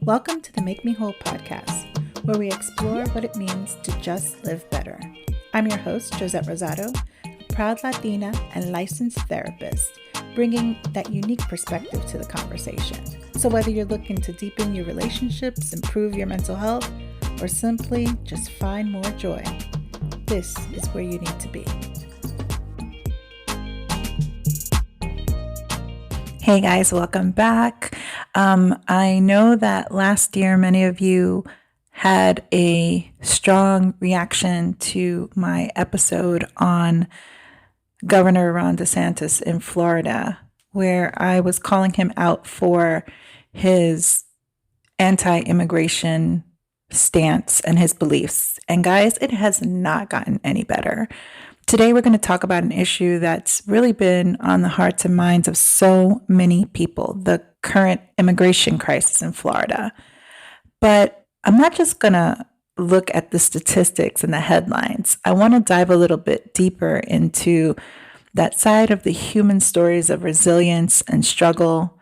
Welcome to the Make Me Whole podcast, where we explore what it means to just live better. I'm your host, Joset Rosado, a proud Latina and licensed therapist, bringing that unique perspective to the conversation. So whether you're looking to deepen your relationships, improve your mental health, or simply just find more joy, this is where you need to be. Hey guys, welcome back. I know that last year many of you had a strong reaction to my episode on Governor Ron DeSantis in Florida, where I was calling him out for his anti-immigration stance and his beliefs. And guys, it has not gotten any better. Today, we're going to talk about an issue that's really been on the hearts and minds of so many people, the current immigration crisis in Florida. But I'm not just going to look at the statistics and the headlines. I want to dive a little bit deeper into that side of the human stories of resilience and struggle,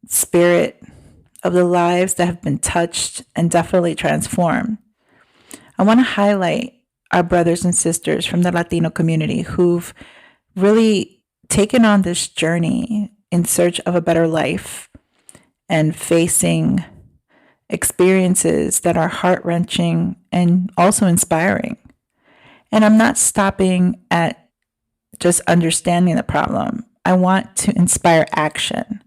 spirit of the lives that have been touched and definitely transformed. I want to highlight our brothers and sisters from the Latino community who've really taken on this journey in search of a better life and facing experiences that are heart-wrenching and also inspiring. And I'm not stopping at just understanding the problem. I want to inspire action,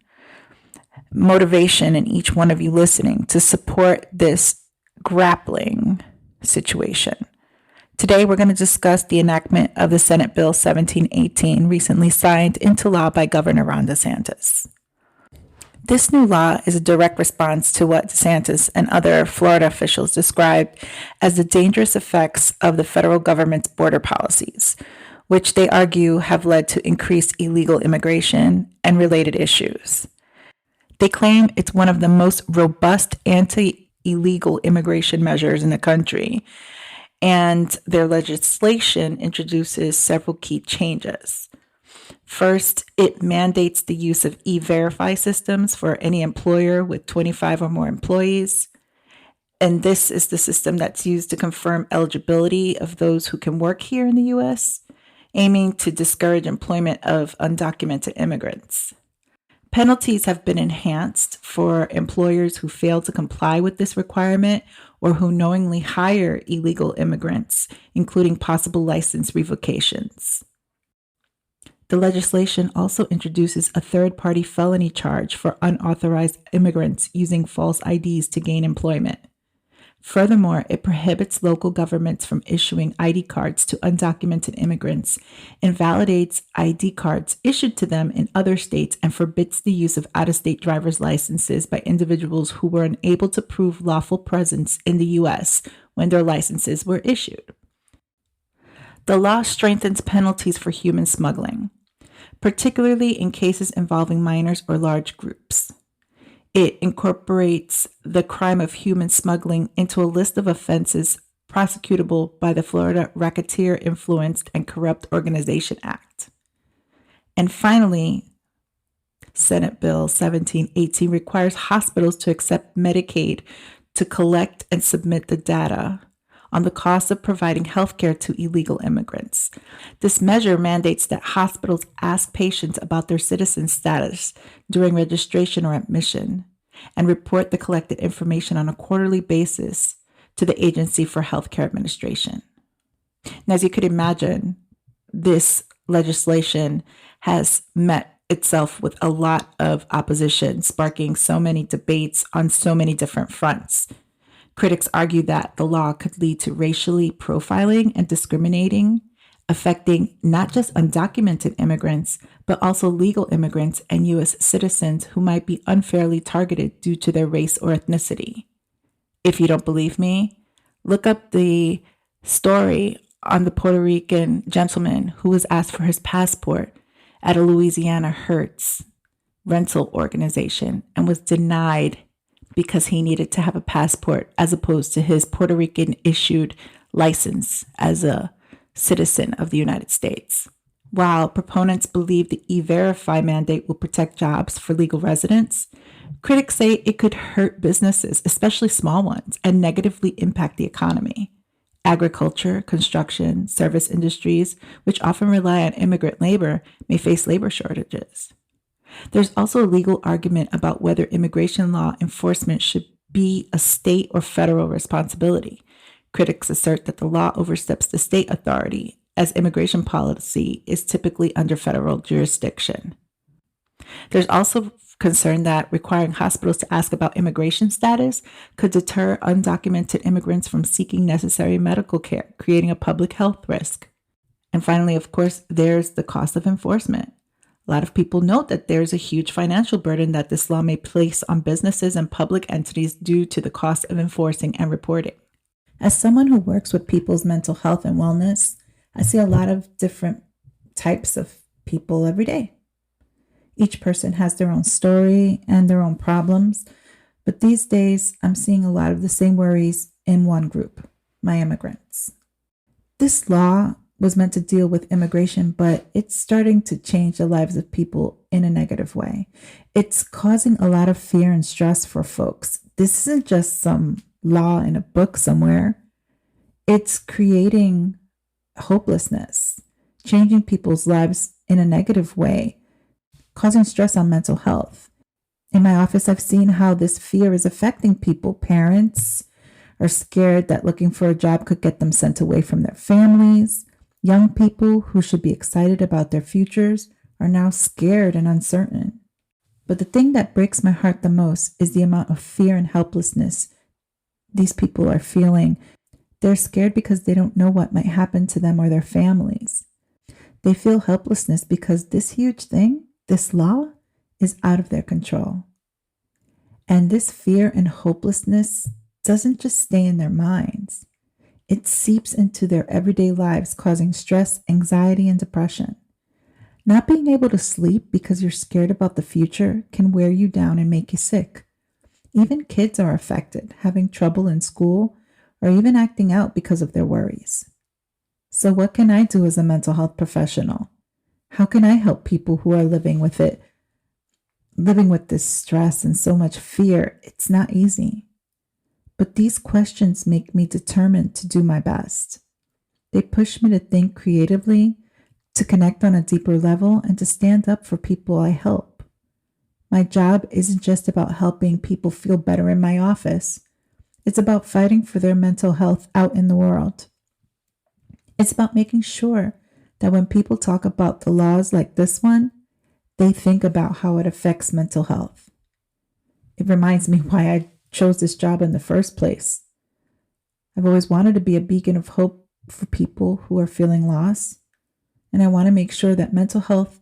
motivation in each one of you listening to support this grappling situation. Today, we're going to discuss the enactment of the Senate Bill 1718, recently signed into law by Governor Ron DeSantis. This new law is a direct response to what DeSantis and other Florida officials described as the dangerous effects of the federal government's border policies, which they argue have led to increased illegal immigration and related issues. They claim it's one of the most robust anti-illegal immigration measures in the country, and their legislation introduces several key changes. First, it mandates the use of e-verify systems for any employer with 25 or more employees. And this is the system that's used to confirm eligibility of those who can work here in the U.S., aiming to discourage employment of undocumented immigrants. Penalties have been enhanced for employers who fail to comply with this requirement or who knowingly hire illegal immigrants, including possible license revocations. The legislation also introduces a third-party felony charge for unauthorized immigrants using false IDs to gain employment. Furthermore, it prohibits local governments from issuing ID cards to undocumented immigrants, invalidates ID cards issued to them in other states, and forbids the use of out-of-state driver's licenses by individuals who were unable to prove lawful presence in the U.S. when their licenses were issued. The law strengthens penalties for human smuggling, particularly in cases involving minors or large groups. It incorporates the crime of human smuggling into a list of offenses prosecutable by the Florida Racketeer Influenced and Corrupt Organization Act. And finally, Senate Bill 1718 requires hospitals to accept Medicaid to collect and submit the data on the cost of providing healthcare to illegal immigrants. This measure mandates that hospitals ask patients about their citizen status during registration or admission and report the collected information on a quarterly basis to the Agency for Healthcare Administration. Now, as you could imagine, this legislation has met itself with a lot of opposition, sparking so many debates on so many different fronts. Critics argue that the law could lead to racially profiling and discriminating, affecting not just undocumented immigrants, but also legal immigrants and U.S. citizens who might be unfairly targeted due to their race or ethnicity. If you don't believe me, look up the story on the Puerto Rican gentleman who was asked for his passport at a Louisiana Hertz rental organization and was denied because he needed to have a passport as opposed to his Puerto Rican issued license as a citizen of the United States. While proponents believe the E-Verify mandate will protect jobs for legal residents, Critics say it could hurt businesses, especially small ones, and negatively impact the economy. Agriculture, construction, service industries, which often rely on immigrant labor, may face labor shortages. There's also a legal argument about whether immigration law enforcement should be a state or federal responsibility. Critics assert that the law oversteps the state authority, as immigration policy is typically under federal jurisdiction. There's also concern that requiring hospitals to ask about immigration status could deter undocumented immigrants from seeking necessary medical care, creating a public health risk. And finally, of course, there's the cost of enforcement. A lot of people note that there's a huge financial burden that this law may place on businesses and public entities due to the cost of enforcing and reporting. As someone who works with people's mental health and wellness, I see a lot of different types of people every day. Each person has their own story and their own problems, but these days I'm seeing a lot of the same worries in one group, my immigrants. This law was meant to deal with immigration, but it's starting to change the lives of people in a negative way. It's causing a lot of fear and stress for folks. This isn't just some law in a book somewhere. It's creating hopelessness, changing people's lives in a negative way, causing stress on mental health. In my office, I've seen how this fear is affecting people. Parents are scared that looking for a job could get them sent away from their families. Young people who should be excited about their futures are now scared and uncertain. But the thing that breaks my heart the most is the amount of fear and helplessness these people are feeling. They're scared because they don't know what might happen to them or their families. They feel helplessness because this huge thing, this law, is out of their control. And this fear and hopelessness doesn't just stay in their minds. It seeps into their everyday lives, causing stress, anxiety, and depression. Not being able to sleep because you're scared about the future can wear you down and make you sick. Even kids are affected, having trouble in school, or even acting out because of their worries. So what can I do as a mental health professional? How can I help people who are living with this stress and so much fear? It's not easy. But these questions make me determined to do my best. They push me to think creatively, to connect on a deeper level, and to stand up for people I help. My job isn't just about helping people feel better in my office. It's about fighting for their mental health out in the world. It's about making sure that when people talk about the laws like this one, they think about how it affects mental health. It reminds me why I chose this job in the first place. I've always wanted to be a beacon of hope for people who are feeling lost, and I want to make sure that mental health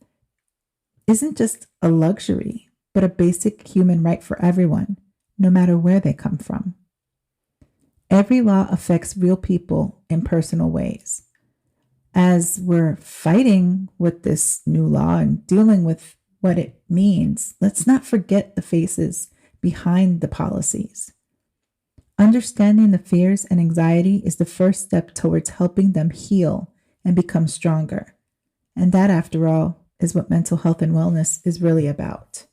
isn't just a luxury, but a basic human right for everyone, no matter where they come from. Every law affects real people in personal ways. As we're fighting with this new law and dealing with what it means, let's not forget the faces behind the policies. Understanding the fears and anxiety is the first step towards helping them heal and become stronger. And that, after all, is what mental health and wellness is really about.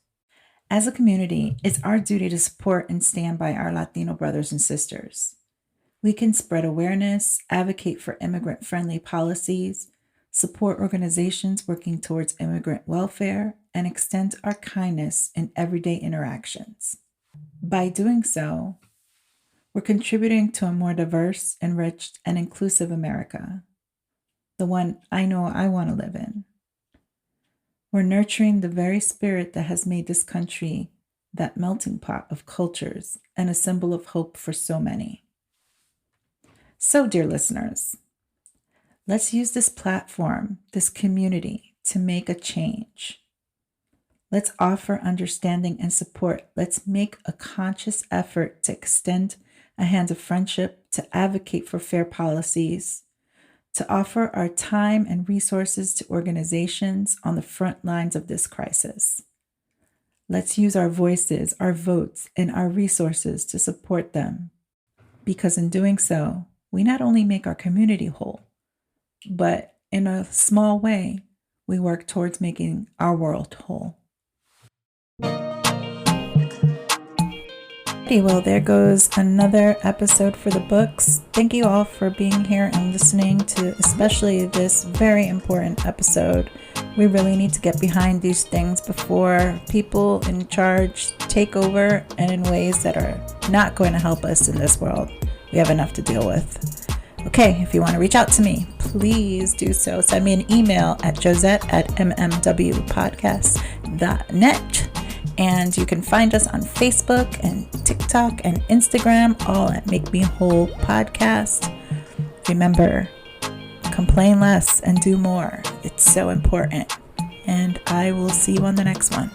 As a community, it's our duty to support and stand by our Latino brothers and sisters. We can spread awareness, advocate for immigrant-friendly policies, support organizations working towards immigrant welfare, and extend our kindness in everyday interactions. By doing so, we're contributing to a more diverse, enriched, and inclusive America, the one I know I want to live in. We're nurturing the very spirit that has made this country that melting pot of cultures and a symbol of hope for so many. So, dear listeners, let's use this platform, this community, to make a change. Let's offer understanding and support. Let's make a conscious effort to extend a hand of friendship, to advocate for fair policies, to offer our time and resources to organizations on the front lines of this crisis. Let's use our voices, our votes, and our resources to support them, because in doing so, we not only make our community whole, but in a small way, we work towards making our world whole. Alrighty, well, there goes another episode for the books. Thank you all for being here and listening to especially this very important episode. We really need to get behind these things before people in charge take over and in ways that are not going to help us in this world. We have enough to deal with. Okay, if you want to reach out to me, please do so. Send me an email at josette@mmwpodcast.net. And you can find us on Facebook and TikTok and Instagram, all at Make Me Whole Podcast. Remember, complain less and do more. It's so important. And I will see you on the next one.